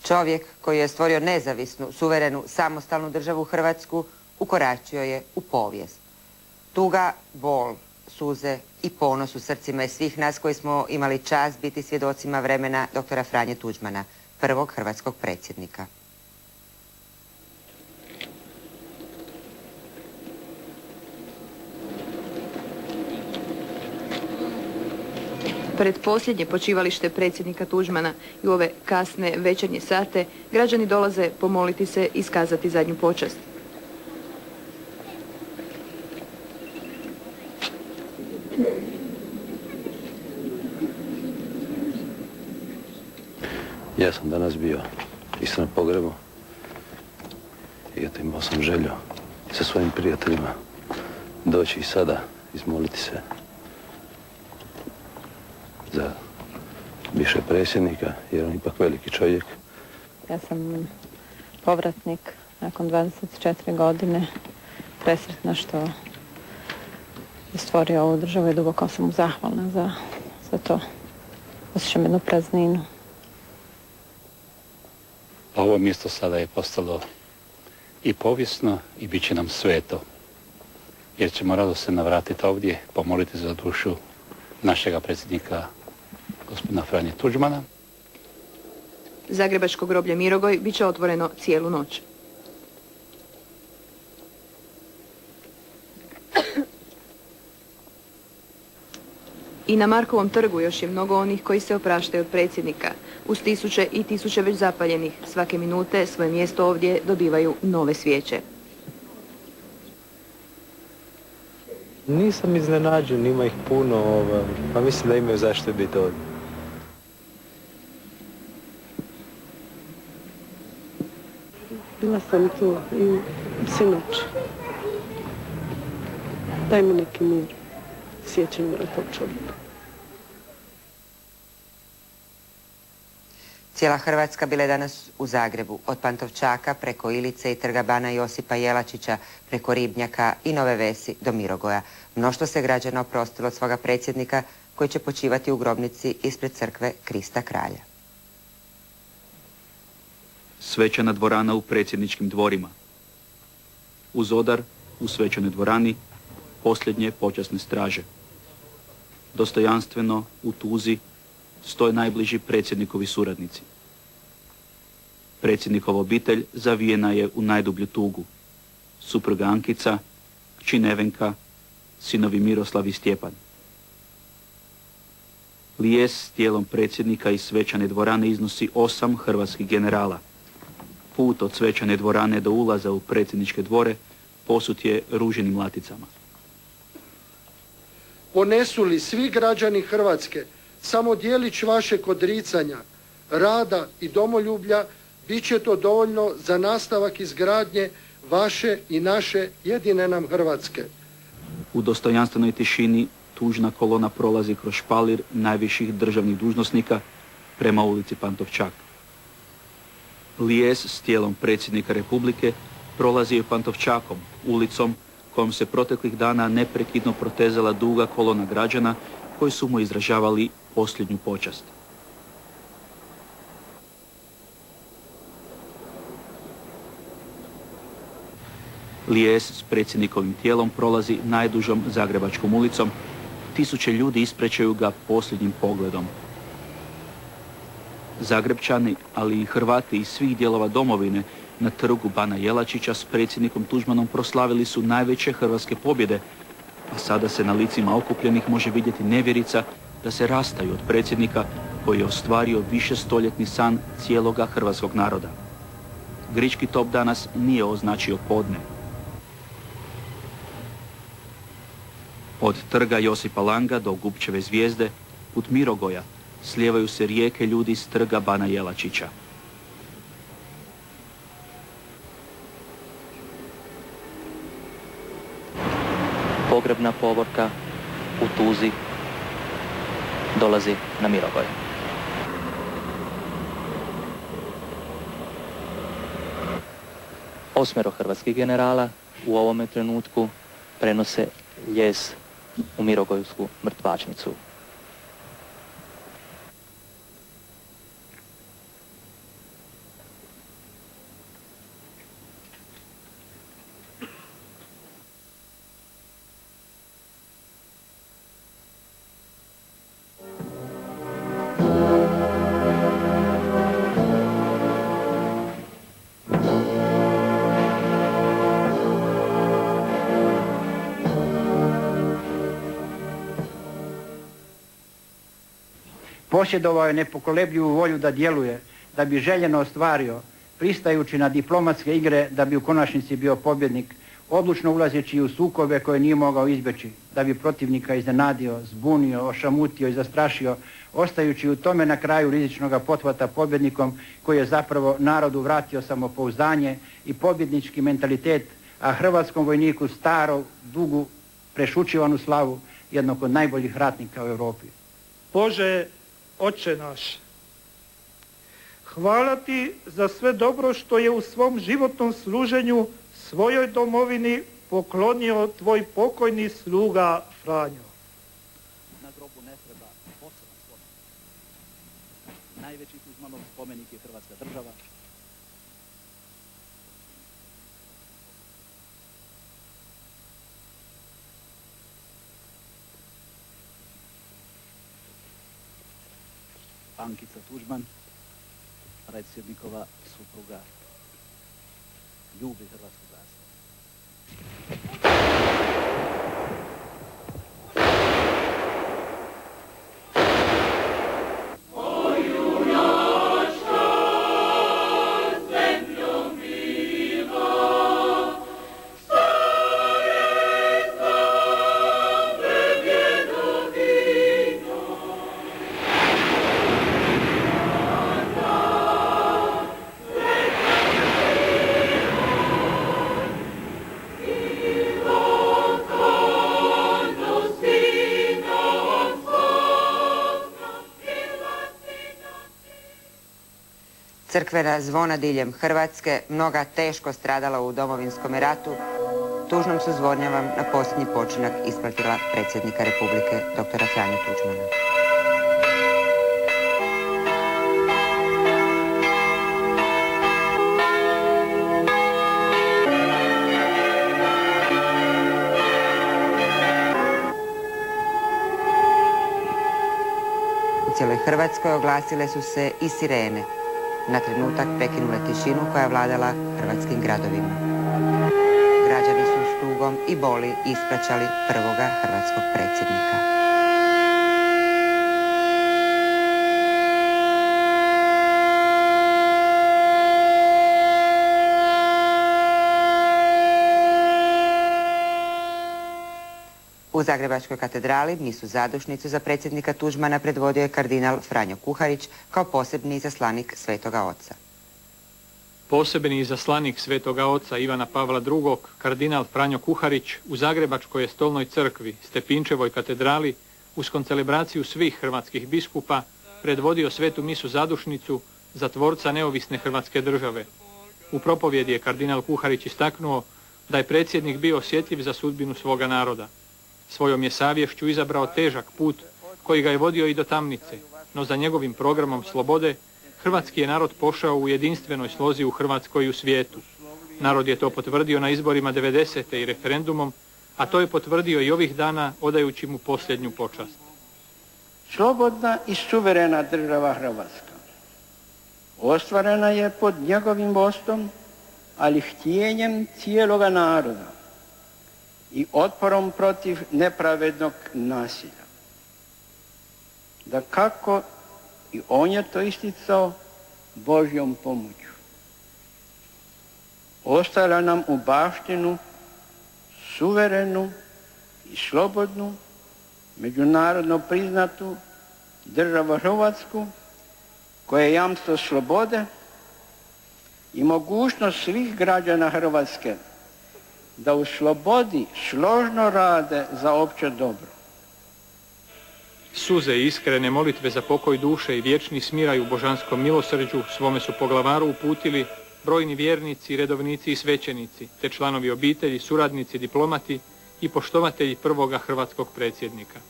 Čovjek koji je stvorio nezavisnu, suverenu, samostalnu državu Hrvatsku ukoračio je u povijest. Tuga, bol, suze i ponos u srcima je svih nas koji smo imali čast biti svjedocima vremena doktora Franje Tuđmana, prvog hrvatskog predsjednika. Pred posljednje počivalište predsjednika Tuđmana i u ove kasne večernje sate građani dolaze pomoliti se i iskazati zadnju počast. Ja sam danas bio isto na pogrebu i eto imao sam želju sa svojim prijateljima doći i sada izmoliti se za bivšeg predsjednika, jer on ipak veliki čovjek. Ja sam povratnik nakon 24 godine, presretna što je stvorio ovu državu i duboko sam mu zahvalna za to. Osjećam jednu prazninu. Ovo mjesto sada je postalo i povijesno i bit će nam sveto, jer ćemo rado se navratiti ovdje, pomoliti za dušu našega predsjednika gospodina Franje Tuđmana. Zagrebačko groblje Mirogoj bit će otvoreno cijelu noć. I na Markovom trgu još je mnogo onih koji se opraštaju od predsjednika. Uz tisuće i tisuće već zapaljenih, svake minute svoje mjesto ovdje dobivaju nove svijeće. Nisam iznenađen, ima ih puno, pa mislim da imaju zašto biti ovdje. Bila sam tu i sinoć. Daj mi neki mir, sjećam na tog čovjeka. Cijela Hrvatska bila je danas u Zagrebu, od Pantovčaka preko Ilice i trga Bana Josipa Jelačića, preko Ribnjaka i Nove Vesi do Mirogoja. Mnoštvo se građana oprostilo od svoga predsjednika koji će počivati u grobnici ispred crkve Krista Kralja. Svečana dvorana u predsjedničkim dvorima. Uz odar, u svečanoj dvorani, posljednje počasne straže. Dostojanstveno, u tuzi, stoje najbliži predsjednikovi suradnici. Predsjednikova obitelj zavijena je u najdublju tugu. Supruga Ankica, kći Nevenka, sinovi Miroslav i Stjepan. Lijes s tijelom predsjednika iz svečane dvorane iznosi 8 hrvatskih generala. Put od svečane dvorane do ulaza u predsjedničke dvore posut je ruženim laticama. Ponesu li svi građani Hrvatske samo dijelić vašeg odricanja, rada i domoljublja, bit će to dovoljno za nastavak izgradnje vaše i naše jedine nam Hrvatske. U dostojanstvenoj tišini tužna kolona prolazi kroz špalir najviših državnih dužnosnika prema ulici Pantovčak. Lijes s tijelom predsjednika Republike prolazi je Pantovčakom, ulicom kojom se proteklih dana neprekidno protezala duga kolona građana koji su mu izražavali posljednju počast. Lijes s predsjednikovim tijelom prolazi najdužom Zagrebačkom ulicom. Tisuće ljudi isprećaju ga posljednjim pogledom. Zagrebčani, ali i Hrvati iz svih dijelova domovine na trgu Bana Jelačića s predsjednikom Tuđmanom proslavili su najveće hrvatske pobjede, a sada se na licima okupljenih može vidjeti nevjerica da se rastaju od predsjednika koji je ostvario višestoljetni san cijeloga hrvatskog naroda. Grički top danas nije označio podne. Od trga Josipa Langa do Gubčeve zvijezde, put Mirogoja, slijevaju se rijeke ljudi s trga Bana Jelačića. Pogrebna povorka u tuzi dolazi na Mirogoj. Osmero hrvatskih generala u ovome trenutku prenose lijes u Mirogojsku mrtvačnicu. Posjedovao je nepokolebljivu volju da djeluje, da bi željeno ostvario, pristajući na diplomatske igre da bi u konačnici bio pobjednik, odlučno ulazeći u sukobe koje nije mogao izbjeći, da bi protivnika iznenadio, zbunio, ošamutio i zastrašio, ostajući u tome na kraju rizičnog pothvata pobjednikom koji je zapravo narodu vratio samopouzdanje i pobjednički mentalitet, a hrvatskom vojniku staru, dugu, prešućivanu slavu jednog od najboljih ratnika u Europi. Bože, Oče naš, hvala ti za sve dobro što je u svom životnom služenju svojoj domovini poklonio tvoj pokojni sluga Franjo. Na grobu ne treba poseban spomenik. Najveći Tuđmanov spomenik je Hrvatska država. Ankica Tuđman, predsjednikova supruga, ljubi hrvatsku zastavu. Crkvena zvona diljem Hrvatske, mnoga teško stradala u Domovinskom ratu, tužnom su zvonjavom na posljednji počinak ispratila predsjednika Republike, dr. Franju Tuđmana. U cijeloj Hrvatskoj oglasile su se i sirene, na trenutak prekinule tišinu koja je vladala hrvatskim gradovima. Građani su s tugom i boli ispraćali prvoga hrvatskog predsjednika. U Zagrebačkoj katedrali misu zadušnicu za predsjednika Tuđmana predvodio je kardinal Franjo Kuharić kao posebni izaslanik Svetoga Oca. Posebni izaslanik Svetoga Oca Ivana Pavla II. Kardinal Franjo Kuharić u Zagrebačkoj je stolnoj crkvi, Stepinčevoj katedrali, uz koncelebraciju svih hrvatskih biskupa, predvodio svetu misu zadušnicu za tvorca neovisne Hrvatske države. U propovjedi je kardinal Kuharić istaknuo da je predsjednik bio osjetljiv za sudbinu svoga naroda. Svojom je savješću izabrao težak put koji ga je vodio i do tamnice, no za njegovim programom slobode hrvatski je narod pošao u jedinstvenoj slozi u Hrvatskoj i u svijetu. Narod je to potvrdio na izborima 90. i referendumom, a to je potvrdio i ovih dana odajući mu posljednju počast. Slobodna i suverena država Hrvatska ostvarena je pod njegovim vodstvom, ali htjenjem cijeloga naroda i otporom protiv nepravednog nasilja. Dakako, i on je to isticao Božjom pomoću. Ostala nam u baštinu suverenu i slobodnu, međunarodno priznatu državu Hrvatsku, koja je jamstvo slobode i mogućnost svih građana Hrvatske da u slobodi složno rade za opće dobro. Suze i iskrene molitve za pokoj duše i vječni smiraj u božanskom milosrđu svome su poglavaru uputili brojni vjernici, redovnici i svećenici, te članovi obitelji, suradnici, diplomati i poštovatelji prvoga hrvatskog predsjednika.